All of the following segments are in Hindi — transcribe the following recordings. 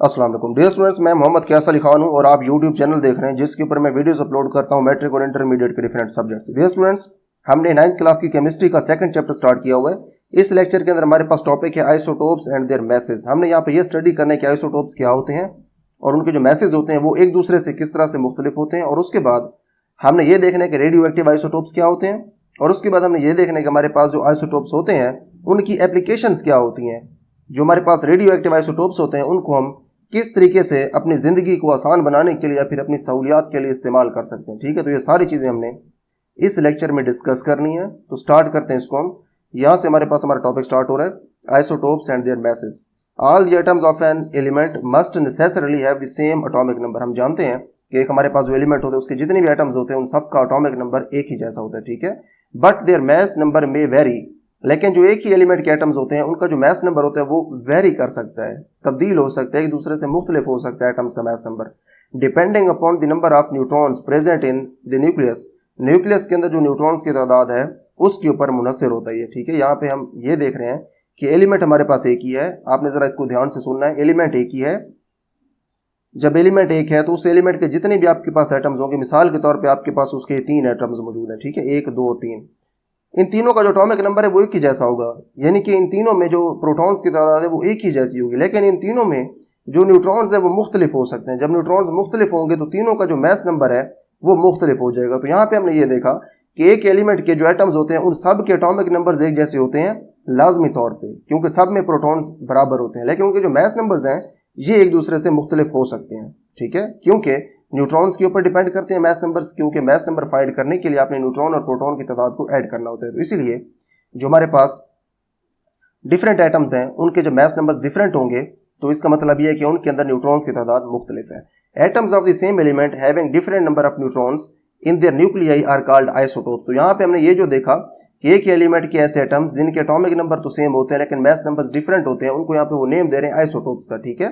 अस्सलाम वालेकुम डियर स्टूडेंट्स, मैं मोहम्मद कैस अली खान हूं और आप यूट्यूब चैनल देख रहे हैं जिसके ऊपर मैं वीडियोस अपलोड करता हूं मैट्रिक और इंटरमीडिएट के डिफरेंट सब्जेक्ट्स। डियर स्टूडेंट्स, हमने 9th क्लास की केमिस्ट्री का सेकंड चैप्टर स्टार्ट किया हुआ है। इस लेक्चर के अंदर हमारे पास टॉपिक है आइसोटोप्स एंड देयर मैसेज। हमने यहाँ पे ये स्टडी करना है कि आइसोटोप्स क्या होते हैं और उनके जो मैसेज होते हैं वो एक दूसरे से किस तरह से मुख्तलिफ होते हैं, और उसके बाद हमने ये देखना है कि रेडियो एक्टिव आइसोटोप्स क्या होते हैं, और उसके बाद हमने ये देखना है कि हमारे पास जो आइसोटोप्स होते हैं उनकी एप्लीकेशंस क्या होती हैं। जो हमारे पास रेडियो एक्टिव आइसोटोप्स होते हैं उनको हम किस तरीके से अपनी ज़िंदगी को आसान बनाने के लिए या फिर अपनी सहूलियात के लिए इस्तेमाल कर सकते हैं। ठीक है, तो ये सारी चीज़ें हमने इस लेक्चर में डिस्कस करनी है। तो स्टार्ट करते हैं इसको हम। यहाँ से हमारे पास हमारा टॉपिक स्टार्ट हो रहा है, isotopes and their message. All the atoms of an element must necessarily have the same atomic number. हम जानते हैं कि एक हमारे पास जो एलिमेंट होते हैं उसके जितने भी एटम्स होते हैं उन सब का एटॉमिक नंबर एक ही जैसा होता है। ठीक है, बट देयर मैस नंबर में वेरी, लेकिन जो एक ही एलिमेंट के एटम्स होते हैं उनका जो मैस नंबर होता है वो वेरी कर सकता है, तब्दील हो सकता है, एक दूसरे से मुख्तलिफ हो सकता है एटम्स का mass number, depending upon the number of neutrons present in the nucleus. Nucleus के अंदर जो न्यूट्रॉन्स की तादाद है उसके ऊपर मुनसर होता है ये। ठीक है, यहाँ पे हम ये देख रहे हैं कि एलिमेंट हमारे पास एक ही है। आपने ज़रा इसको ध्यान से सुनना है, एलिमेंट एक ही है। जब एलिमेंट एक है तो उस एलिमेंट के जितने भी आपके पास एटम्स होंगे, मिसाल के तौर पे आपके पास उसके 3 एटम्स मौजूद हैं। ठीक है, 1 2 3, इन तीनों का जो एटॉमिक नंबर है वो एक ही जैसा होगा, यानी कि इन तीनों में जो प्रोटॉन्स की तादाद है वो एक ही जैसी होगी, लेकिन इन तीनों में जो न्यूट्रॉन्स है वो मुख्तलिफ हो सकते हैं। जब न्यूट्रॉन्स मुख्तलिफ होंगे तो तीनों का जो मैस नंबर है वो मुख्तलिफ हो जाएगा। तो यहाँ पे हमने ये देखा कि एक एलिमेंट के जो एटम्स होते हैं उन सब के एटॉमिक नंबर्स एक जैसे होते हैं लाजमी तौर पे, क्योंकि सब में प्रोटॉन्स बराबर होते हैं, लेकिन उनके जो मैस नंबर्स हैं ये एक दूसरे से मुख्तलिफ हो सकते हैं। ठीक है, क्योंकि न्यूट्रॉन्स के ऊपर डिपेंड करते हैं मैस नंबर्स, क्योंकि मैस नंबर फाइंड करने के लिए आपने न्यूट्रॉन और प्रोटॉन की तादाद को ऐड करना होता है। तो इसीलिए जो हमारे पास डिफरेंट एटम्स हैं उनके जो मैस नंबर्स डिफरेंट होंगे तो इसका मतलब यह है कि उनके अंदर न्यूट्रॉन्स की तादाद मुख्तलिफ है। Atoms of the same element having different number of neutrons in their nuclei are called isotopes. तो यहाँ पे हमने ये जो देखा कि एक एलिमेंट के ऐसे एटम्स जिनके एटॉमिक नंबर तो सेम होते हैं लेकिन मैस नंबर्स डिफरेंट होते हैं, उनको यहाँ पे वो नेम दे रहे हैं आइसोटोप्स का। ठीक है,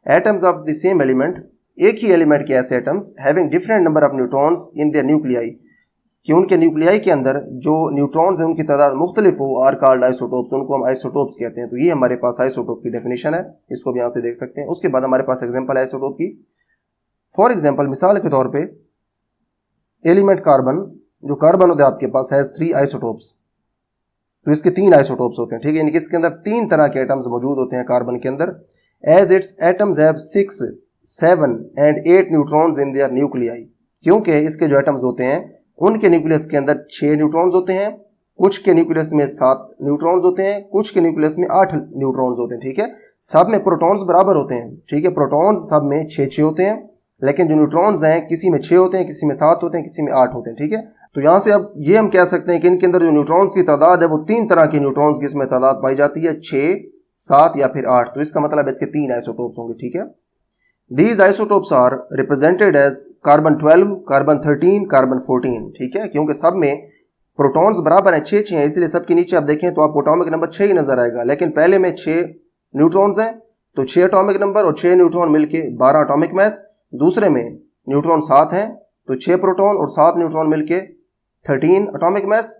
atoms of the same element, एक ही एलिमेंट के ऐसे atoms having different number of neutrons in their nuclei, कि उनके न्यूक्लियाई के अंदर जो न्यूट्रॉन्स हैं उनकी तादाद मुख्तलिफ हो, आर कॉल्ड आइसोटोप्स, उनको हम आइसोटोप्स कहते हैं। तो ये हमारे पास आइसोटोप की डेफिनेशन है, इसको भी यहाँ से देख सकते हैं। उसके बाद हमारे पास एग्जांपल है आइसोटोप की। फॉर एग्जांपल, मिसाल के तौर पे एलिमेंट कार्बन, जो कार्बन होता है आपके पास हैज 3 आइसोटोप्स, तो इसके 3 आइसोटोप्स होते हैं। ठीक है, यानी कि इसके अंदर 3 तरह के एटम्स मौजूद होते हैं कार्बन के अंदर। As its atoms have 6 7 and 8 neutrons in their nuclei, क्योंकि इसके जो एटम्स होते हैं उनके न्यूक्लियस के अंदर 6 न्यूट्रॉन्स होते हैं, कुछ के न्यूक्लियस में 7 न्यूट्रॉन्स होते हैं, कुछ के न्यूक्लियस में 8 न्यूट्रॉन्स होते हैं। ठीक है, सब में प्रोटॉन्स बराबर होते हैं। ठीक है, प्रोटॉन्स सब में 6 होते हैं, लेकिन जो न्यूट्रॉन्स हैं किसी में 6 होते हैं, किसी में 7 होते हैं, किसी में 8 होते हैं। ठीक है, तो यहाँ से अब ये हम कह सकते हैं कि इनके अंदर जो न्यूट्रॉन्स की तादाद है वो 3 तरह के न्यूट्रॉन्स की इसमें तादाद पाई जाती है, 6 7 या फिर 8। तो इसका मतलब इसके 3 आइसोटोप्स होंगे। ठीक है, These isotopes are represented as carbon 12, carbon 13, carbon 14। ठीक है, क्योंकि सब में प्रोटॉन्स बराबर हैं, 6 हैं, इसलिए सबके नीचे आप देखें तो आपको एटॉमिक नंबर 6 ही नजर आएगा, लेकिन पहले में 6 न्यूट्रॉन्स हैं तो 6 एटॉमिक नंबर और 6 न्यूट्रॉन मिलके 12 एटॉमिक मैस। दूसरे में न्यूट्रॉन 7 हैं तो 6 प्रोटॉन और 7 न्यूट्रॉन मिलके 13 एटॉमिक मैस।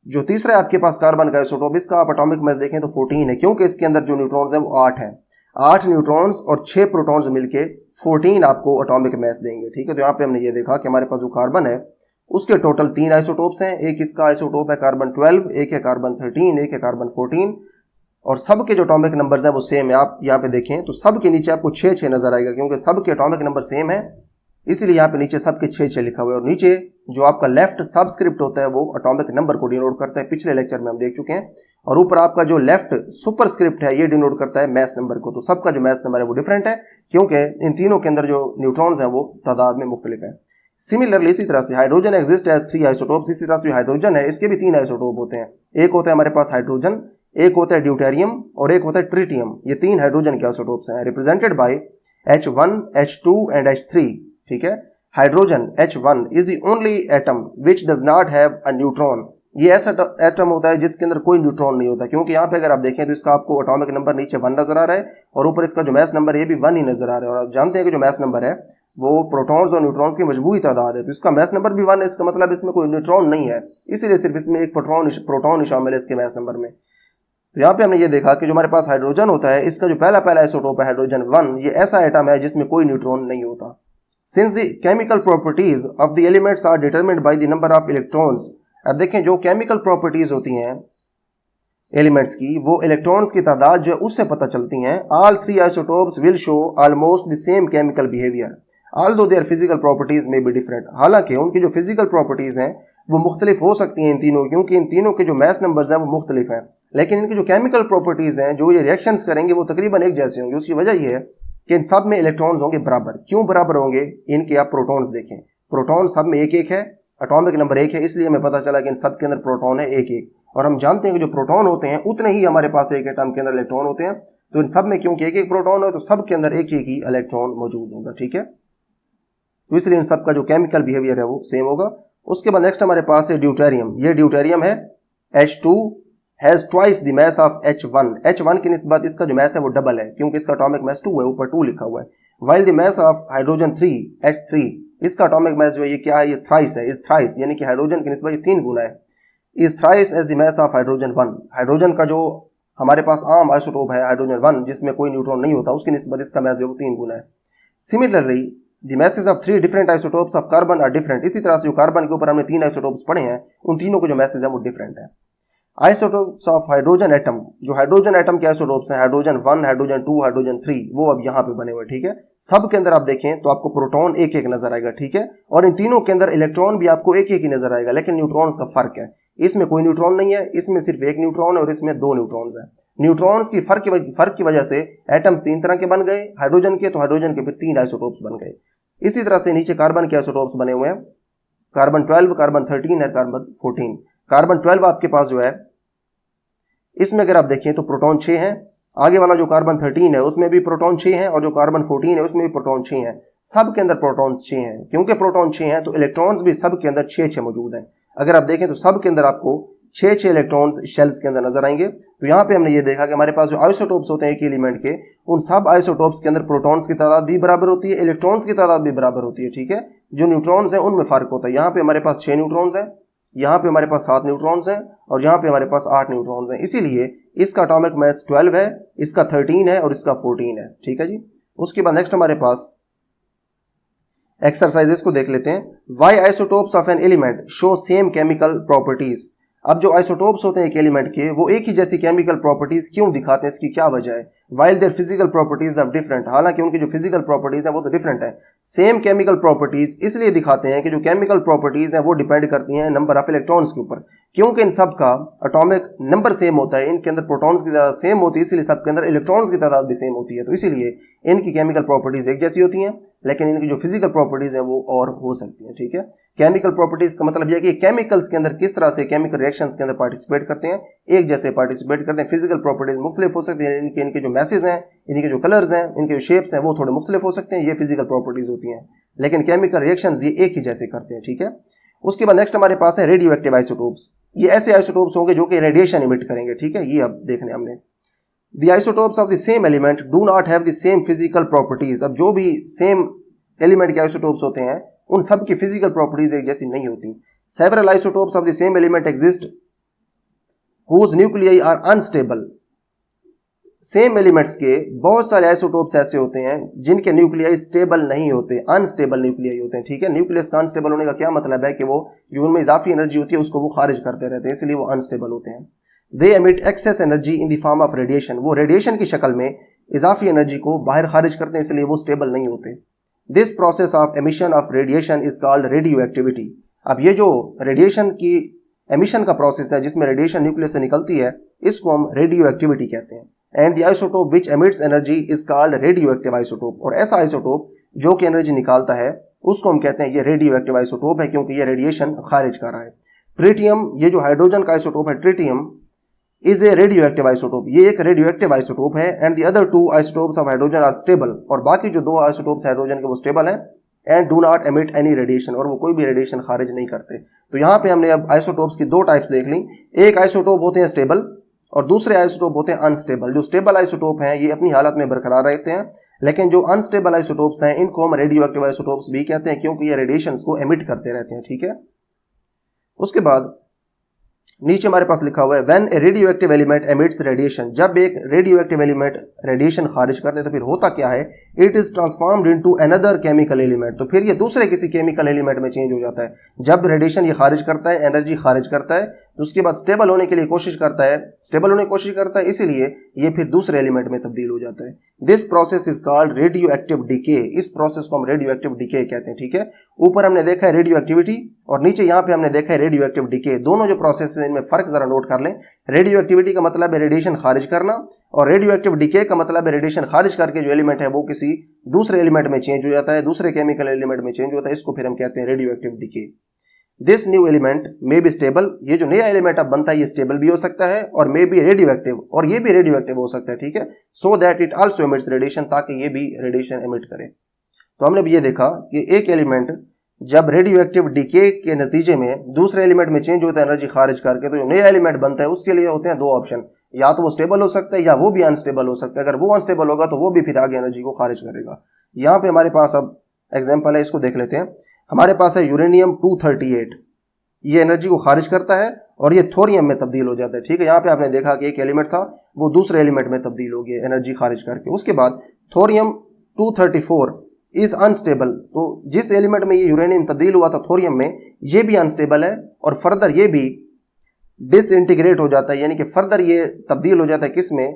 जो तीसरा आपके पास कार्बन का आइसोटोप, इसका आप एटॉमिक मैस देखें तो 14 है, क्योंकि इसके अंदर जो न्यूट्रॉन्स हैं वो 8 हैं। 8 न्यूट्रॉन्स और 6 प्रोटॉन्स मिलके 14 आपको एटॉमिक मैस देंगे। ठीक है, तो यहाँ पे हमने ये देखा कि हमारे पास जो कार्बन है उसके टोटल 3 आइसोटोप्स हैं। एक इसका आइसोटोप है कार्बन 12, एक है कार्बन 13, एक है कार्बन 14, और सब के जो एटॉमिक नंबर्स हैं वो सेम है। आप यहाँ पे देखें तो सब के नीचे आपको 6 नजर आएगा, क्योंकि सब के एटॉमिक नंबर सेम है, इसीलिए यहाँ पे नीचे सबके 6 लिखा हुआ है। और नीचे जो आपका लेफ्ट सबस्क्रिप्ट होता है वो एटॉमिक नंबर को डिनोट करता है, पिछले लेक्चर में हम देख चुके हैं। और ऊपर आपका जो लेफ्ट सुपरस्क्रिप्ट है ये डिनोट करता है मैस नंबर को। तो सबका जो मैस नंबर है वो डिफरेंट है, क्योंकि इन तीनों के अंदर जो न्यूट्रॉन्स हैं वो तादाद में मुख्तलिफ है। सिमिलरली इसी तरह से हाइड्रोजन एग्जिस्ट एज 3 आइसोटोप्स। इसी तरह से हाइड्रोजन है इसके भी 3 आइसोटोप होते हैं। एक होता है हमारे पास हाइड्रोजन, एक होता है ड्यूटेरियम और एक होता है ट्रिटियम। ये 3 हाइड्रोजन के आइसोटोप्स हैं, represented by H1, H2 and H3। ठीक है, hydrogen H1 is the only atom which does not have a neutron. ये ऐसा एटम होता है जिसके अंदर कोई न्यूट्रॉन नहीं होता, क्योंकि यहाँ पे अगर आप देखें तो इसका आपको एटॉमिक नंबर नीचे 1 नजर आ रहा है और ऊपर इसका जो मैस नंबर है ये भी 1 ही नजर आ रहा है। और आप जानते हैं कि जो मैस नंबर है वो प्रोटॉन्स और न्यूट्रॉन्स की मजबूरी तादाद है, तो इसका मैस नंबर भी 1 है। इसका मतलब इसमें कोई न्यूट्रॉन नहीं है, इसीलिए सिर्फ इसमें एक प्रोटॉन ही शामिल है इसके मैस नंबर में। तो यहाँ पे हमने ये देखा कि जो हमारे पास हाइड्रोजन होता है, इसका जो पहला आइसोटोप है हाइड्रोजन 1, ये ऐसा एटम है जिसमें कोई न्यूट्रॉन नहीं होता। Since the chemical properties of the elements are determined by the number of electrons. अब देखें जो केमिकल प्रॉपर्टीज होती हैं एलिमेंट्स की, वो इलेक्ट्रॉन्स की तादाद जो है उससे पता चलती हैं। All 3 isotopes will show almost the same chemical behaviour although there physical properties में बी डिफरेंट। हालांकि उनकी जो फिजिकल प्रॉपर्टीज हैं वो मुख्तलिफ हो सकती हैं इन तीनों, क्योंकि इन तीनों के जो मैस नंबर्स हैं वो मुख्तलिफ हैं, लेकिन इनकी जो केमिकल प्रॉपर्टीज हैं, जो ये रिएक्शंस करेंगे, वो तकरीबन एक जैसे होंगे। उसकी वजह ये है कि इन सब में इलेक्ट्रॉन्स होंगे बराबर। क्यों बराबर होंगे? इनके आप प्रोटॉन्स देखें, प्रोटॉन सब में एक एक है, एटॉमिक नंबर 1 है, इसलिए हमें पता चला कि इन सब के अंदर प्रोटॉन है एक एक। और हम जानते हैं कि जो प्रोटॉन होते हैं उतने ही हमारे पास एक एटम के अंदर इलेक्ट्रॉन होते हैं। तो इन सब में क्योंकि एक एक प्रोटॉन है तो सब के अंदर एक एक ही इलेक्ट्रॉन मौजूद होगा, ठीक है। तो इसलिए इन सब का जो केमिकल बिहेवियर है वो सेम होगा। उसके बाद नेक्स्ट हमारे पास है ड्यूटेरियम। ये ड्यूटेरियम है, H2 has twice the mass of H1। H1 की निस्बत इसका जो मास है वो डबल है, क्योंकि इसका एटॉमिक मास 2 है, ऊपर 2 लिखा हुआ है। While the mass of hydrogen 3 H3, इसका एटॉमिक मास जो है ये क्या है, ये थ्राइस है, इज थ्राइस, यानी कि हाइड्रोजन की निस्बत ये 3 गुना है। Is thrice as the mass of hydrogen 1। Hydrogen का जो हमारे पास आम आइसोटोप है हाइड्रोजन 1, जिसमें कोई न्यूट्रॉन नहीं होता, उसकी निस्बत इसका मास जो है 3 गुना है। Similarly the masses of 3 different isotopes of carbon are different. इसी तरह से जो कार्बन के ऊपर हमने 3 आइसोटोप्स पढ़े हैं, उन तीनों के जो मैसेज है वो डिफरेंट है। आइसोटोप्स ऑफ हाइड्रोजन एटम, जो हाइड्रोजन एटम के आइसोटोप्स हैं, हाइड्रोजन 1, हाइड्रोजन 2, हाइड्रोजन 3, वो अब यहाँ पे बने हुए, ठीक है। सब के अंदर आप देखें तो आपको प्रोटॉन एक एक नजर आएगा, ठीक है, और इन तीनों के अंदर इलेक्ट्रॉन भी आपको एक एक ही नजर आएगा, लेकिन न्यूट्रॉन्स का फर्क है। इसमें कोई न्यूट्रॉन नहीं है, इसमें सिर्फ एक न्यूट्रॉन है और इसमें 2 न्यूट्रॉन्स है। न्यूट्रॉन्स की फर्क की वजह से एटम्स 3 तरह के बन गए हाइड्रोजन के, तो हाइड्रोजन के फिर 3 आइसोटोप्स बन गए। इसी तरह से नीचे कार्बन के आइसोटोप्स बने हुए हैं, कार्बन 12, कार्बन 13 और कार्बन 14। कार्बन 12 आपके पास जो है, इसमें अगर आप देखें तो प्रोटॉन 6 हैं। आगे वाला जो कार्बन 13 है उसमें भी प्रोटॉन 6 हैं, और जो कार्बन 14 है उसमें भी प्रोटॉन 6 हैं। सब के अंदर प्रोटॉन 6 हैं। क्योंकि प्रोटॉन 6 हैं तो इलेक्ट्रॉन्स भी सब के अंदर 6 मौजूद हैं। अगर आप देखें तो सब के अंदर आपको 6 इलेक्ट्रॉन्स शेल्स के अंदर नजर आएंगे। तो यहाँ पे हमने ये देखा कि हमारे पास जो आइसोटोप्स होते हैं एक एलिमेंट के, उन सब आइसोटोप्स के अंदर प्रोटॉन्स की तादाद भी बराबर होती है, इलेक्ट्रॉन्स की तादाद भी बराबर होती है, ठीक है। जो न्यूट्रॉन्स हैं उनमें फर्क होता है। यहाँ पे हमारे पास 6 न्यूट्रॉन्स हैं, यहाँ पे हमारे पास 7 न्यूट्रॉन्स हैं, और यहाँ पे हमारे पास 8 न्यूट्रॉन्स हैं। इसीलिए इसका एटॉमिक मास 12 है, इसका 13 है और इसका 14 है, ठीक है जी। उसके बाद नेक्स्ट हमारे पास एक्सरसाइजेस को देख लेते हैं। Why isotopes of an element show same chemical properties. अब जो आइसोटोप्स होते हैं एक एलिमेंट के, वो एक ही जैसी केमिकल प्रॉपर्टीज क्यों दिखाते हैं, इसकी क्या वजह है। While their physical properties are different, हालांकि उनकी जो फिजिकल प्रॉपर्टीज है वो तो डिफरेंट है। सेम केमिकल प्रॉपर्टीज इसलिए दिखाते हैं कि जो केमिकल प्रॉपर्टीज है वो डिपेंड करती हैं नंबर ऑफ इलेक्ट्रॉन्स के ऊपर, क्योंकि इन सब का एटॉमिक नंबर सेम होता है, इनके अंदर प्रोटॉन्स की तादाद सेम होती है, इसलिए सब के अंदर इलेक्ट्रॉन्स की तादाद भी सेम होती है। तो इसीलिए इनकी केमिकल प्रॉपर्टीज एक जैसी होती हैं, लेकिन इनकी जो फिजिकल प्रॉपर्टीज है वो और हो सकती हैं, ठीक है। केमिकल प्रॉपर्टीज का मतलब यह है कि केमिकल्स के अंदर किस तरह से केमिकल रिएक्शंस के अंदर पार्टिसिपेट करते हैं, एक जैसे पार्टिसिपेट करते हैं। फिजिकल प्रॉपर्टीज मुख्तलिफ हो सकती हैं, इनके जो मैसेज हैं, इनके जो कलर्स हैं, इनके जो शेप्स हैं वो थोड़े मुख्तलिफ हो सकते हैं, ये फिजिकल प्रॉपर्टीज होती हैं, लेकिन केमिकल रिएक्शंस ये एक ही जैसे करते हैं, ठीक है। उसके बाद नेक्स्ट हमारे पास है रेडियो एक्टिव आइसोटोप्स। ये ऐसे आइसोटोप्स होंगे जो कि रेडिएशन इमिट करेंगे, ठीक है। ये अब देखने हमने The isotopes of the same element do not have the same physical properties। अब जो भी सेम एलिमेंट के आइसोटोप्स होते हैं उन सब की फिजिकल प्रॉपर्टीज एक जैसी नहीं होती। Several isotopes of the same element exist whose nuclei are unstable। Same elements के बहुत सारे आइसोटोप्स ऐसे होते हैं जिनके न्यूक्लियाई स्टेबल नहीं होते, अनस्टेबल न्यूक्लियाई होते हैं, ठीक है। न्यूक्लियस का अनस्टेबल होने का क्या मतलब है कि वो जो उनमें इजाफी एनर्जी होती है उसको वो खारिज करते रहते हैं, इसलिए वो अनस्टेबल होते हैं। They emit excess energy in the form of radiation. वो रेडिएशन की शक्ल में इजाफी एनर्जी को बाहर खारिज करते हैं, इसलिए वो स्टेबल नहीं होते। This process of emission of radiation is called radio activity. अब ये जो रेडिएशन की एमिशन का प्रोसेस है जिसमें रेडिएशन न्यूक्लियस से निकलती है, इसको हम रेडियो एक्टिविटी कहते हैं। And the isotope which emits energy is called radioactive isotope. और ऐसा आइसोटोप जो कि एनर्जी निकालता है उसको हम कहते हैं ये रेडियो एक्टिव आइसोटोप है, क्योंकि ये रेडिएशन खारिज कर रहा है। ट्रिटियम, ये जो हाइड्रोजन का आइसोटोप है tritium, is a radioactive isotope. ये एक रेडियो एक्टिव आइसोटोप है। And the other 2 isotopes of hydrogen are stable. और बाकी जो 2 आइसोटोप्स हाइड्रोजन के वो स्टेबल हैं। And do not emit any radiation, और वो कोई भी रेडिएशन खारिज नहीं करते। तो यहाँ पे हमने अब आइसोटोप्स की 2 टाइप्स देख ली। एक आइसोटोप होते हैं स्टेबल और दूसरे आइसोटोप होते हैं अनस्टेबल। जो स्टेबल आइसोटोप हैं ये अपनी हालत में बरकरार रहते हैं, लेकिन जो अनस्टेबल आइसोटोप्स हैं इनको हम रेडियो एक्टिव आइसोटोप्स भी कहते हैं, क्योंकि ये रेडिएशंस को एमिट करते रहते हैं, ठीक है। उसके बाद नीचे हमारे पास लिखा हुआ है when a radioactive element emits radiation, जब एक रेडियो एक्टिव एलिमेंट रेडिएशन खारिज करते हैं तो फिर होता क्या है, it is transformed into another chemical element, तो फिर ये दूसरे किसी केमिकल एलिमेंट में चेंज हो जाता है। जब रेडिएशन ये खारिज करता है, एनर्जी खारिज करता है, तो उसके बाद स्टेबल होने की कोशिश करता है, इसीलिए ये फिर दूसरे एलिमेंट में तब्दील हो जाता है। This process is called radio active decay, इस प्रोसेस को हम रेडियो एक्टिव डिके कहते हैं। ठीक है, ऊपर हमने देखा है रेडियो एक्टिविटी और नीचे यहाँ पे हमने देखा है रेडियो एक्टिव डिके। दोनों जो प्रोसेस है इनमें फर्क जरा नोट कर लें। रेडियो एक्टिविटी का मतलब है रेडिएशन खारिज करना और रेडियो एक्टिव डिके का मतलब है रेडिएशन खारिज करके जो एलिमेंट है वो किसी दूसरे एलिमेंट में चेंज हो जाता है, दूसरे केमिकल एलिमेंट में चेंज होता है, इसको फिर हम कहते हैं radio active decay. This new element may be stable, ये जो नया एलिमेंट अब बनता है ये स्टेबल भी हो सकता है और मे बी रेडियो एक्टिव, और ये भी रेडियो एक्टिव हो सकता है। ठीक है, so that it also emits radiation, ताकि ये भी रेडिएशन एमिट करे। तो हमने भी ये देखा कि एक एलिमेंट जब रेडियो एक्टिव डिके के नतीजे में दूसरे एलिमेंट में चेंज होता है एनर्जी खारिज करके, तो जो नया एलिमेंट बनता है उसके लिए होते हैं दो ऑप्शन, या तो वो स्टेबल हो सकता है या वो भी अनस्टेबल हो सकता है। अगर वो अनस्टेबल होगा तो वो भी फिर आगे एनर्जी को खारिज करेगा। यहाँ पे हमारे पास अब एग्जाम्पल है, इसको देख लेते हैं। हमारे पास है यूरेनियम 238, ये एनर्जी को खारिज करता है और ये थोरियम में तब्दील हो जाता है। ठीक है, यहाँ पे आपने देखा कि एक एलिमेंट था वो दूसरे एलिमेंट में तब्दील हो गया एनर्जी खारिज करके। उसके बाद थोरियम 234 इज अनस्टेबल, तो जिस एलिमेंट में ये यूरेनियम तब्दील हुआ था थोरियम में, ये भी अनस्टेबल है और फर्दर ये भी डिसइंटीग्रेट हो जाता है, यानी कि फर्दर ये तब्दील हो जाता है किस में,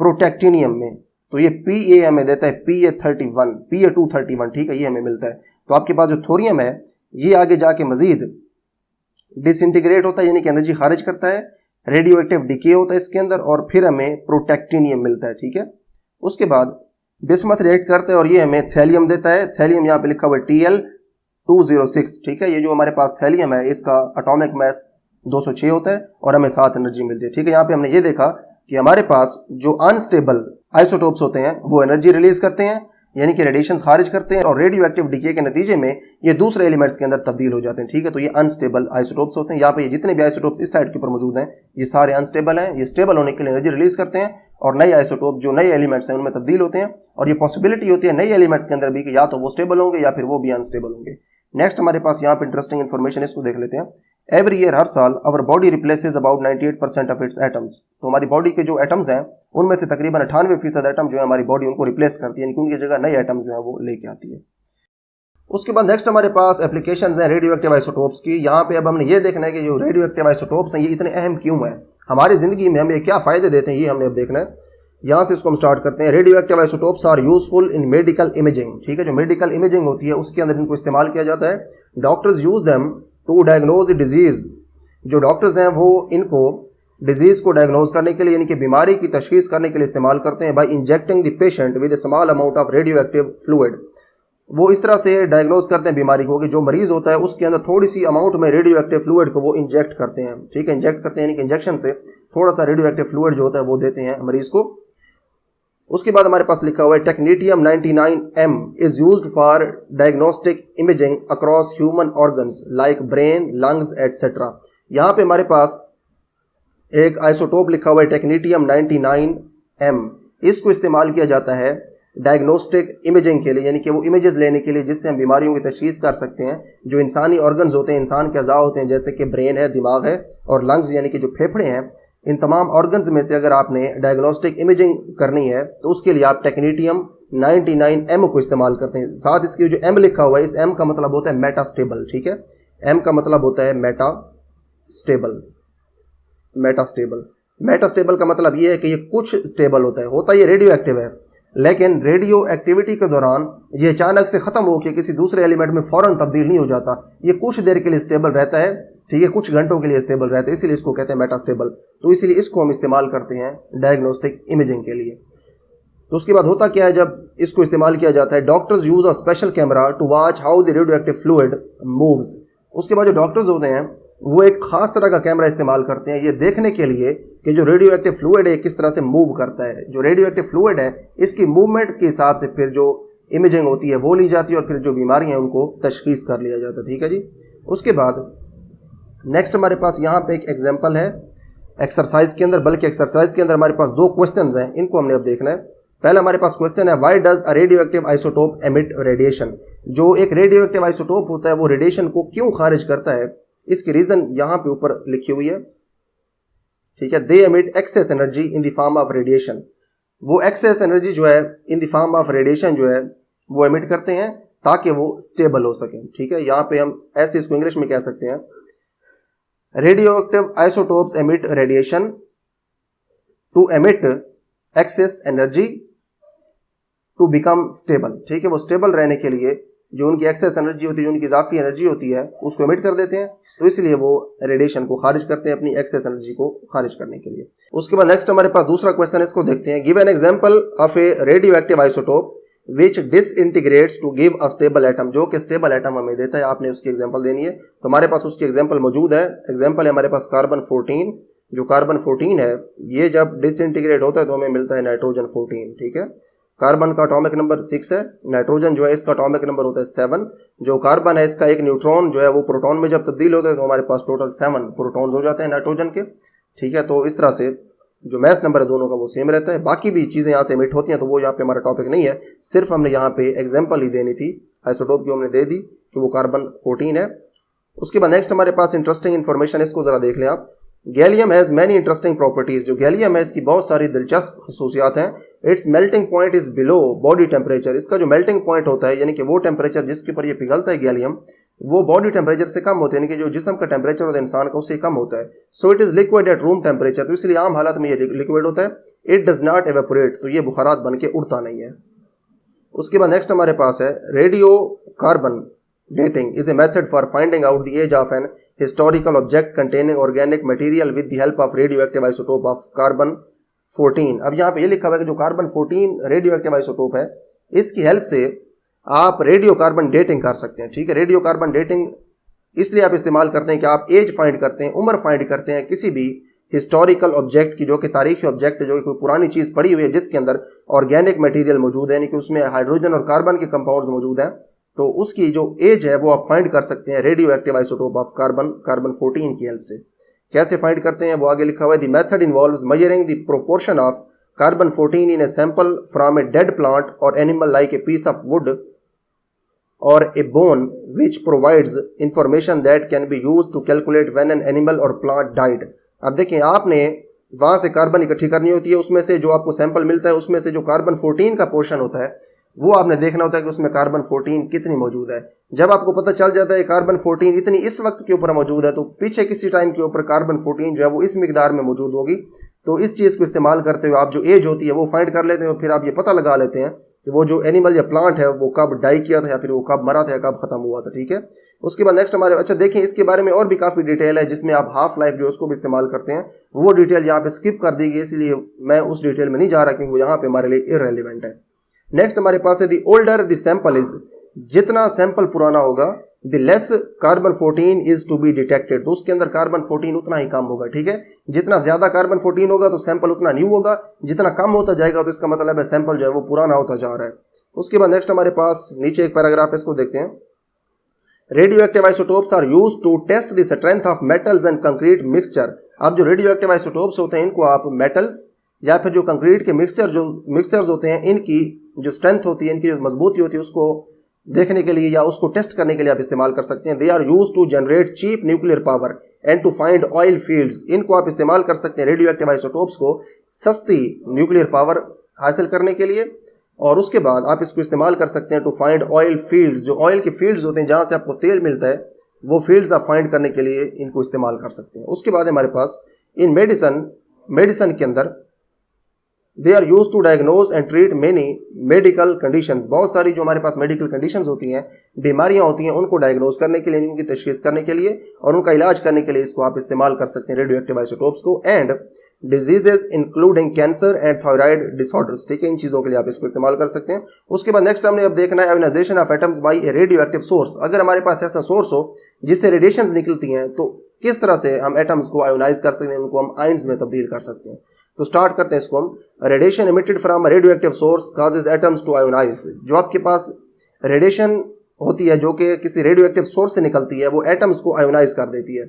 प्रोटेक्टिनियम में। तो ये Pa हमें देता है Pa31, Pa231। ठीक है, ये हमें मिलता है। तो आपके पास जो थोरियम है ये आगे जाके मजीद डिसइंटीग्रेट होता है, यानी कि एनर्जी खारिज करता है, रेडियो एक्टिव डिके होता है इसके अंदर और फिर हमें प्रोटेक्टिनियम मिलता है। ठीक है, उसके बाद बिस्मथ रिएक्ट करते हैं और ये हमें थैलियम देता है। थैलियम यहाँ पे लिखा हुआ है Tl206। ठीक है, ये जो हमारे पास थैलियम है इसका एटॉमिक मास 206 होता है और हमें 7 एनर्जी मिलती है। ठीक है, यहाँ पे हमने ये देखा कि हमारे पास जो अनस्टेबल आइसोटोप्स होते हैं वो एनर्जी रिलीज करते हैं, यानी कि रेडिएशन खारिज करते हैं, और रेडियो एक्टिव डिके के नतीजे में ये दूसरे एलिमेंट्स के अंदर तब्दील हो जाते हैं। ठीक है, तो ये अनस्टेबल आइसोटोप्स होते हैं। यहाँ पे जितने भी आइसोटोप्स इस साइड के ऊपर मौजूद हैं ये सारे अनस्टेबल हैं। ये स्टेबल होने के लिए एनर्जी रिलीज करते हैं और नए आइसोटोप जो नए एलिमेंट्स हैं उनमें तब्दील होते हैं, और ये पॉसिबिलिटी होती है नए एलिमेंट्स के अंदर भी कि या तो वो स्टेबल होंगे या फिर वो भी अनस्टेबल होंगे। नेक्स्ट हमारे पास यहाँ पे इंटरेस्टिंग इन्फॉर्मेशन, इसको देख लेते हैं। एवरी ईयर, हर साल, our body replaces about 98% of its atoms, तो हमारी बॉडी के जो एटम्स हैं उनमें से तकरीबन 98% एटम जो है हमारी बॉडी उनको रिप्लेस करती है, यानी कि उनकी जगह नए एटम्स जो है वो लेके आती है। उसके बाद नेक्स्ट हमारे पास एप्लीकेशंस हैं रेडियो एक्टिव आइसोटोप्स की। यहाँ पे अब हमने ये देखना है कि जो रेडियो एक्टिव आइसोटोप्स हैं ये इतने अहम क्यों हैं, हमारी जिंदगी में हमें क्या फायदे देते हैं, ये हमने अब देखना है। यहाँ से इसको हम स्टार्ट करते हैं। Radioactive isotopes are useful in medical imaging. ठीक है, जो मेडिकल इमेजिंग होती है उसके अंदर इनको इस्तेमाल किया जाता है। Doctors use them to diagnose the disease, जो डॉक्टर्स हैं वो इनको डिजीज को डायग्नोज करने के लिए, यानी कि बीमारी की तशखीस करने के लिए इस्तेमाल करते हैं। By injecting the patient with a small amount of radioactive fluid, वो इस तरह से डायग्नोज करते हैं बीमारी को कि जो मरीज होता है उसके अंदर थोड़ी सी अमाउंट में रेडियो एक्टिव फ्लूइड को वो इंजेक्ट करते हैं। ठीक है, इंजेक्ट करते हैं यानी कि इंजेक्शन से थोड़ा सा रेडियो एक्टिव फ्लूइड जो होता है वो देते हैं मरीज को। उसके बाद हमारे पास लिखा हुआ है टेक्नीटियम 99M is used for diagnostic imaging across human organs like brain, lungs etcetera. यहाँ पे हमारे पास एक आइसोटोप लिखा हुआ है टेक्नीटियम 99M, इसको इस्तेमाल किया जाता है डायग्नोस्टिक इमेजिंग के लिए, यानी कि वो इमेजेस लेने के लिए जिससे हम बीमारियों की तशखीस कर सकते हैं। जो इंसानी ऑर्गन्स होते हैं, इंसान के अज़ा होते हैं, जैसे कि ब्रेन है, दिमाग है और लंग्स यानी कि जो फेफड़े हैं, इन तमाम ऑर्गन्स में से अगर आपने डायग्नोस्टिक इमेजिंग करनी है तो उसके लिए आप टेक्नीटियम 99M को इस्तेमाल करते हैं। साथ इसकी जो M लिखा हुआ है, इस M का मतलब होता है मेटास्टेबल। ठीक है, M का मतलब होता है मेटास्टेबल। मेटास्टेबल का मतलब ये है कि ये कुछ स्टेबल होता है ये रेडियो एक्टिव है, लेकिन रेडियो एक्टिविटी के दौरान ये अचानक से ख़त्म होकर किसी दूसरे एलिमेंट में फ़ौरन तब्दील नहीं हो जाता, ये कुछ देर के लिए स्टेबल रहता है। ठीक है, कुछ घंटों के लिए स्टेबल रहता है, इसीलिए इसको कहते हैं मेटास्टेबल। तो इसीलिए इसको हम इस्तेमाल करते हैं डायग्नोस्टिक इमेजिंग के लिए। तो उसके बाद होता क्या है, जब इसको इस्तेमाल किया जाता है, doctors use a special camera to watch how the radioactive fluid moves. उसके बाद जो डॉक्टर्स होते हैं वो एक ख़ास तरह का कैमरा इस्तेमाल करते हैं ये देखने के लिए कि जो रेडियो एक्टिव फ्लूइड है किस तरह से मूव करता है। जो रेडियो एक्टिव फ्लूइड है इसकी मूवमेंट के हिसाब से फिर जो इमेजिंग होती है वो ली जाती है और फिर जो बीमारियां हैं उनको तशखीस कर लिया जाता है। ठीक है जी। उसके बाद नेक्स्ट हमारे पास यहाँ पे एक एग्जांपल है एक्सरसाइज के अंदर, बल्कि एक्सरसाइज के अंदर हमारे पास दो क्वेश्चंस हैं, इनको हमने अब देखना है। पहला हमारे पास क्वेश्चन है, why does a radio active isotope emit radiation. जो एक रेडियो एक्टिव आइसोटोप होता है वो रेडिएशन को क्यों खारिज करता है, इसकी रीज़न यहाँ पे ऊपर लिखी हुई है। ठीक है, they emit excess energy in the form of radiation. वो एक्सेस एनर्जी जो है in the form of radiation जो है वो एमिट करते हैं ताकि वो स्टेबल हो सके। ठीक है, यहाँ पे हम ऐसे इसको इंग्लिश में कह सकते हैं, radioactive isotopes emit radiation to emit excess energy to become stable. ठीक है, वो स्टेबल रहने के लिए जो उनकी एक्सेस एनर्जी होती है, जो उनकी इजाफी एनर्जी होती है, उसको एमिट कर देते हैं, तो इसलिए वो रेडिएशन को खारिज करते हैं अपनी एक्सेस एनर्जी को खारिज करने के लिए। उसके बाद नेक्स्ट हमारे पास दूसरा क्वेश्चन है, इसको देखते हैं। Give an example of a radioactive isotope which disintegrates to give a stable atom. जो कि स्टेबल एटम हमें देता है, आपने उसकी एग्जांपल देनी है। तो हमारे पास उसकी एग्जांपल मौजूद है। एग्जांपल है हमारे पास कार्बन 14। जो कार्बन 14 है ये जब डिसइंटीग्रेट होता है तो हमें मिलता है नाइट्रोजन 14। ठीक है, कार्बन का एटॉमिक नंबर 6 है, नाइट्रोजन जो है इसका एटॉमिक नंबर होता है 7। जो कार्बन है इसका एक न्यूट्रॉन जो है वो प्रोटॉन में जब तब्दील होता है तो हमारे पास टोटल 7 प्रोटॉन्स हो जाते हैं नाइट्रोजन के। ठीक है, तो इस तरह से जो मैस नंबर है दोनों का वो सेम रहता है। बाकी भी चीज़ें यहाँ से एमिट होती हैं तो वो यहाँ पे हमारा टॉपिक नहीं है, सिर्फ हमने यहाँ पे एग्जाम्पल ही देनी थी। आइसोटोप की हमने दे दी कि वो कार्बन 14 है। उसके बाद नेक्स्ट हमारे पास इंटरेस्टिंग इन्फॉर्मेशन, इसको ज़रा देख लें आप। Gallium has many interesting properties. जो गैलियम है इसकी बहुत सारी दिलचस्प खसूसियात हैं। It's melting point is below body temperature. इसका जो मेल्टिंग पॉइंट होता है यानी कि वो टेम्परेचर जिसके ऊपर ये पिघलता है गैलियम, वो बॉडी टेम्परेचर से कम होता है, यानी कि जो जिस्म का टेम्परेचर होता है इंसान का उससे कम होता है। So it is liquid at room temperature, तो इसलिए आम हालत में ये लिक्विड होता है। इट डज नॉट एवेपोरेट, तो ये बुखारात बन के उड़ता नहीं है। उसके बाद नेक्स्ट हमारे पास है radiocarbon dating is a method for finding out the age of an historical object containing organic material with the help of radioactive isotope of carbon 14। अब यहाँ पे ये लिखा हुआ है कि जो कार्बन 14 रेडियो एक्टिव आइसोटोप है इसकी हेल्प से आप रेडियो कार्बन डेटिंग कर सकते हैं। ठीक है, रेडियो कार्बन डेटिंग इसलिए आप इस्तेमाल करते हैं कि आप एज फाइंड करते हैं, उम्र फाइंड करते हैं किसी भी हिस्टोरिकल ऑब्जेक्ट की, जो कि तारीखी ऑब्जेक्ट है, जो कि कोई पुरानी चीज़ पड़ी हुई है जिसके अंदर ऑर्गेनिक मटेरियल मौजूद है, यानी कि उसमें हाइड्रोजन और कार्बन के कंपाउंड्स मौजूद हैं। तो उसकी जो एज है वो आप फाइंड कर सकते हैं radioactive isotope of carbon 14 की हेल्प से। कैसे फाइंड करते हैं वो आगे लिखा हुआ है। The method involves measuring the proportion of carbon 14 in a sample from a dead plant और animal like a piece of wood or a bone which provides information that can be used to calculate when an animal or plant died। अब देखें, आपने वहाँ से कार्बन इकट्ठी करनी होती है, उसमें से जो आपको सैंपल मिलता है उसमें से जो कार्बन 14 का पोर्शन होता है वो आपने देखना होता है कि उसमें कार्बन 14 कितनी मौजूद है। जब आपको पता चल जाता है कार्बन 14 इतनी इस वक्त के ऊपर मौजूद है तो पीछे किसी टाइम के ऊपर कार्बन 14 जो है वो इस मिकदार में मौजूद होगी। तो इस चीज़ को इस्तेमाल करते हुए आप जो एज होती है वो फाइंड कर लेते हैं, फिर आप ये पता लगा लेते हैं कि वो जो एनिमल या प्लांट है वो कब डाई किया था या फिर वो कब मरा था या कब खत्म हुआ था। ठीक है, उसके बाद नेक्स्ट हमारे देखें इसके बारे में और भी काफ़ी डिटेल है जिसमें आप हाफ लाइफ जो उसको भी इस्तेमाल करते हैं, वो डिटेल यहाँ पे स्किप कर दी गई, इसलिए मैं उस डिटेल में नहीं जा रहा क्योंकि वो यहाँ पे हमारे लिए इररेलेवेंट है। नेक्स्ट हमारे पास है the older the sample is, जितना सैंपल पुराना होगा the less carbon 14 is to be detected, तो उसके अंदर कार्बन 14 उतना ही कम होगा। ठीक है, जितना ज्यादा कार्बन 14 होगा तो सैंपल उतना न्यू होगा, जितना कम होता जाएगा तो इसका मतलब है सैंपल जो है वो पुराना होता जा रहा है। उसके बाद नेक्स्ट हमारे पास नीचे एक पैराग्राफ है, इसको देखते हैं। Radioactive isotopes are use to test the strength of metals and concrete mixture. अब जो रेडियो एक्टिव आइसोटोप्स होते हैं इनको आप मेटल्स या फिर जो कंक्रीट के मिक्सचर्स होते हैं इनकी जो स्ट्रेंथ होती है, इनकी जो मजबूती होती है उसको देखने के लिए या उसको टेस्ट करने के लिए आप इस्तेमाल कर सकते हैं। They are use to generate cheap nuclear power and to find oil fields. इनको आप इस्तेमाल कर सकते हैं रेडियो एक्टिव आइसोटोप्स को सस्ती न्यूक्लियर पावर हासिल करने के लिए, और उसके बाद आप इसको इस्तेमाल कर सकते हैं टू फाइंड ऑयल फील्ड्स। जो ऑयल के फील्ड्स होते हैं जहाँ से आपको तेल मिलता है वो फील्ड्स आप फाइंड करने के लिए इनको इस्तेमाल कर सकते हैं। उसके बाद हमारे पास इन मेडिसन के अंदर they are use to diagnose and treat many medical conditions. बहुत सारी जो हमारे पास मेडिकल कंडीशंस होती हैं, बीमारियां होती हैं, उनको डायग्नोज करने के लिए, उनकी तशखीस करने के लिए और उनका इलाज करने के लिए इसको आप इस्तेमाल कर सकते हैं रेडियो एक्टिव आइसोटोप्स को। And diseases including cancer and thyroid disorders. ठीक है, इन चीज़ों के लिए आप इसको इस्तेमाल कर सकते हैं। उसके बाद नेक्स्ट हमने अब देखना है ionisation of atoms by a radioactive source. अगर हमारे पास ऐसा सोर्स हो जिससे रेडिएशंस निकलती हैं तो किस तरह से हम एटम्स को आयोनाइज कर सकते हैं, उनको हम आयंस में तब्दील कर सकते हैं। तो स्टार्ट करते हैं इसको हम। Radiation emitted from radioactive source causes atoms to ionise. जो आपके पास रेडिएशन होती है जो कि किसी रेडियो एक्टिव सोर्स से निकलती है वो एटम्स को आयोनाइज कर देती है।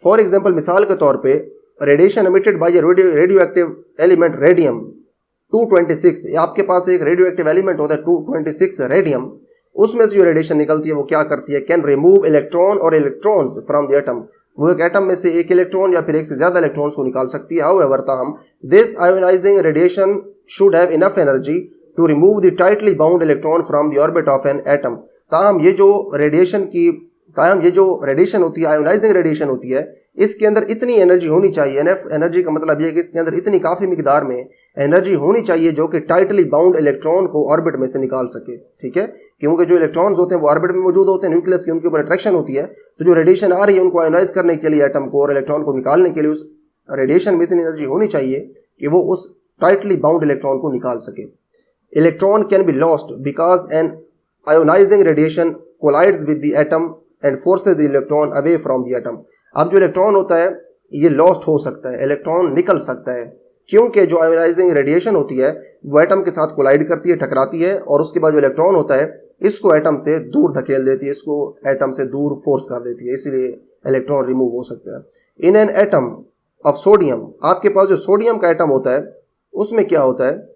फॉर एग्जाम्पल, मिसाल के तौर पे radiation emitted by radioactive element radium 226। आपके पास एक रेडियो एक्टिव एलिमेंट होता है 226 रेडियम, उसमें से जो रेडिएशन निकलती है वो क्या करती है, कैन रिमूव इलेक्ट्रॉन और इलेक्ट्रॉन्स फ्रॉम द एटम। वो एक एटम में से एक इलेक्ट्रॉन या फिर एक से ज्यादा इलेक्ट्रॉन्स को निकाल सकती है। हाउएवर ताहम this ionising radiation should have enough energy to remove the tightly bound electron from the orbit of an atom. ताहम ये जो रेडिएशन होती है, आयोनाइजिंग रेडिएशन होती है, इसके अंदर इतनी एनर्जी होनी चाहिए। एनफ एनर्जी का मतलब ये है कि इसके अंदर इतनी काफी मिकदार में एनर्जी होनी चाहिए जो कि टाइटली बाउंड इलेक्ट्रॉन को ऑर्बिट में से निकाल सके। ठीक है, क्योंकि जो इलेक्ट्रॉन्स होते हैं वो ऑर्बिट में मौजूद होते हैं, न्यूक्लियस की उनके ऊपर अट्रैक्शन होती है, तो जो रेडिएशन आ रही है उनको आयोनाइज करने के लिए एटम को और इलेक्ट्रॉन को निकालने के लिए उस रेडिएशन में इतनी एनर्जी होनी चाहिए कि वो उस टाइटली बाउंड इलेक्ट्रॉन को निकाल सके। Electron can be lost because an ionising radiation collides with the atom and forces the electron away from the atom. अब जो इलेक्ट्रॉन होता है ये लॉस्ट हो सकता है, इलेक्ट्रॉन निकल सकता है, क्योंकि जो आयोनाइजिंग रेडिएशन होती है वो एटम के साथ कोलाइड करती है, टकराती है, और उसके बाद जो इलेक्ट्रॉन होता है इसको एटम से दूर धकेल देती है, इसको एटम से दूर फोर्स कर देती है, इसीलिए इलेक्ट्रॉन रिमूव हो सकता है। In an atom of sodium, आपके पास जो सोडियम का एटम होता है उसमें क्या होता है,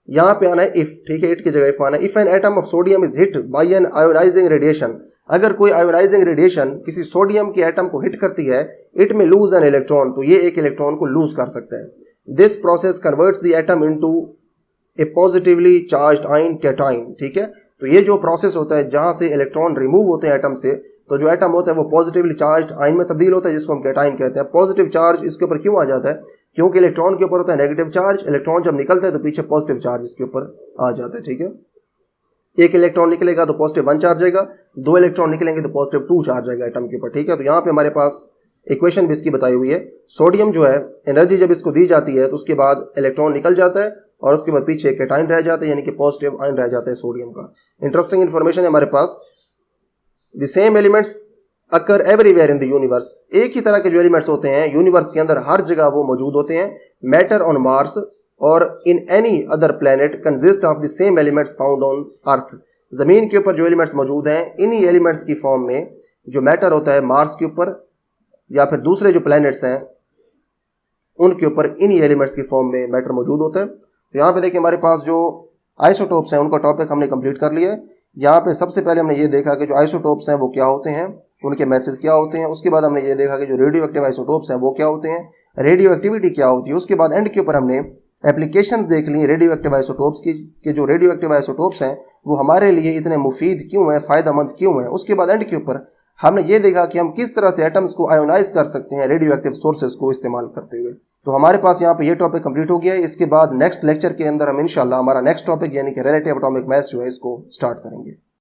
यहाँ पे आना है इफ, ठीक है, इट की जगह इफ आना है। If an atom of sodium is hit by an ionising radiation, अगर कोई आयोनाइजिंग रेडिएशन किसी सोडियम के एटम को हिट करती है, इट में लूज एन इलेक्ट्रॉन, तो ये एक इलेक्ट्रॉन को लूज कर सकता है। This process converts the atom into A positively charged ion cation. ठीक है, तो ये जो प्रोसेस होता है जहां से इलेक्ट्रॉन रिमूव होते हैं एटम से, तो जो एटम होता है वो पॉजिटिवली चार्ज्ड आयन में तब्दील होता है, जिसको हम कैटायन कहते हैं। पॉजिटिव चार्ज इसके ऊपर क्यों आ जाता है, क्योंकि इलेक्ट्रॉन के ऊपर होता है नेगेटिव चार्ज, इलेक्ट्रॉन जब निकलता है तो पीछे पॉजिटिव चार्ज इसके ऊपर आ जाता है। ठीक है, एक इलेक्ट्रॉन निकलेगा तो पॉजिटिव 1 चार्ज आएगा, 2 इलेक्ट्रॉन निकलेंगे तो पॉजिटिव 2 चार्ज आएगा एटम के ऊपर। ठीक है, तो यहाँ पे हमारे पास इक्वेशन भी इसकी बताई हुई है। सोडियम जो है एनर्जी जब इसको दी जाती है तो उसके बाद इलेक्ट्रॉन निकल जाता है और उसके बाद पीछे कैटायन रह जाता है, यानी कि पॉजिटिव आयन रह जाता है सोडियम का। इंटरेस्टिंग इन्फॉर्मेशन है हमारे पास। The same elements occur everywhere in the universe, एक ही तरह के जो एलिमेंट्स होते हैं यूनिवर्स के अंदर हर जगह वो मौजूद होते हैं। मैटर ऑन मार्स और in any other planet consist of the same elements found on earth. जमीन के ऊपर जो एलिमेंट्स मौजूद हैं, इन्हीं एलिमेंट्स की फॉर्म में जो मैटर होता है मार्स के ऊपर या फिर दूसरे जो प्लैनेट्स हैं उनके ऊपर इन्हीं एलिमेंट्स की फॉर्म में मैटर मौजूद होता है। तो यहाँ पे देखिए हमारे पास जो आइसोटोप्स हैं उनका टॉपिक हमने कंप्लीट कर लिया है। यहाँ पे सबसे पहले हमने ये देखा कि जो आइसोटोप्स हैं वो क्या होते हैं, उनके मैसेज क्या होते हैं। उसके बाद हमने ये देखा कि जो रेडियो एक्टिव आइसोटोप्स हैं वो क्या होते हैं, रेडियो एक्टिविटी क्या होती है। उसके बाद एंड के ऊपर हमने एप्लीकेशंस देख ली रेडियो एक्टिव आइसोटोप्स की, कि जो रेडियो एक्टिव आइसोटोप्स हैं वो हमारे लिए इतने मुफीद क्यों हैं, फ़ायदेमंद क्यों हैं। उसके बाद एंड के ऊपर हमने ये देखा कि हम किस तरह से एटम्स को आयोनाइज कर सकते हैं रेडियो एक्टिव सोर्सेज को इस्तेमाल करते हुए। तो हमारे पास यहाँ पे ये टॉपिक कंप्लीट हो गया है। इसके बाद नेक्स्ट लेक्चर के अंदर हम इंशाल्लाह हमारा नेक्स्ट टॉपिक यानी कि रिलेटिव एटॉमिक मास जो है इसको स्टार्ट करेंगे।